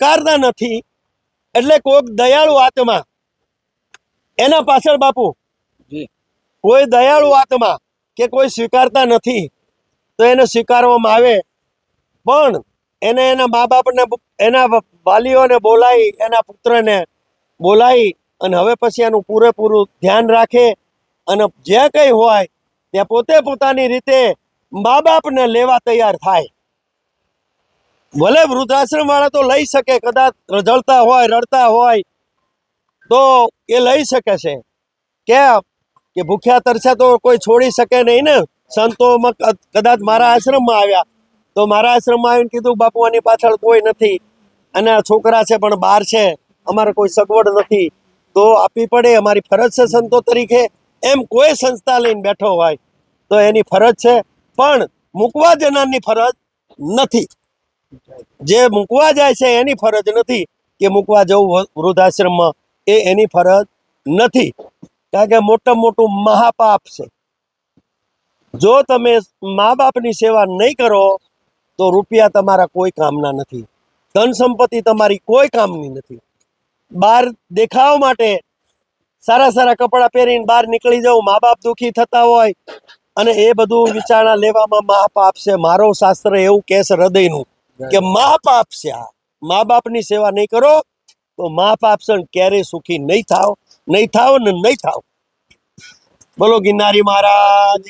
સ્વીકારતા નથી એટલે કોઈક દયાળુ આત્મા એના પાછળ બાપુ કોઈ દયાળુ આત્મા કે કોઈ સ્વીકારતા નથી તો એને સ્વીકારવામાં આવે, પણ એને એના મા બાપને એના વાલીઓને બોલાવી એના પુત્રને બોલાવી અને હવે પછી એનું પૂરેપૂરું ધ્યાન રાખે અને જે કંઈ હોય તે પોતે પોતાની રીતે મા બાપને લેવા તૈયાર થાય. ભલે વૃદ્ધાશ્રમ વાળા તો લઈ શકે, કદાચ રઝળતા હોય રડતા હોય તો એ લઈ શકે છે. કેમ કે ભૂખ્યા તરસ્યા તો કોઈ છોડી શકે નહીં ને. સંતોમાં કદાચ મારા આશ્રમમાં આવ્યા તો મારા આશ્રમમાં આવીને કીધું બાપુ આની પાછળ કોઈ નથી અને આ છોકરા છે પણ બહાર છે, અમારે કોઈ સગવડ નથી તો આપવી પડે, અમારી ફરજ છે સંતો તરીકે. એમ કોઈ સંસ્થા લઈને બેઠો હોય તો એની ફરજ છે, પણ મૂકવા જનારની ફરજ નથી. જે મૂકવા જાય છે એની ફરજ નથી કે મૂકવા જવું વૃદ્ધાશ્રમમાં, એ એની ફરજ નથી. કારણ કે મોટામાં મોટું મહાપાપ છે. જો તમે મા બાપની સેવા નહીં કરો તો રૂપિયા તમારા કોઈ કામના નથી, ધન સંપત્તિ તમારી કોઈ કામની નથી. બહાર દેખાવ માટે સારા સારા કપડાં પહેરીને બહાર નીકળી જવું, મા બાપ દુઃખી થતા હોય અને એ બધું વિચારણા લેવામાં મહાપાપ છે. મારો શાસ્ત્ર એવું કહે છે હૃદયનું કે મહાપાપ છે. આ મા બાપની સેવા નહીં કરો તો મહાપાપ છે, ક્યારેય સુખી નહીં થાવ ને નહીં થાવ. બોલો ગિરનારી મહારાજ.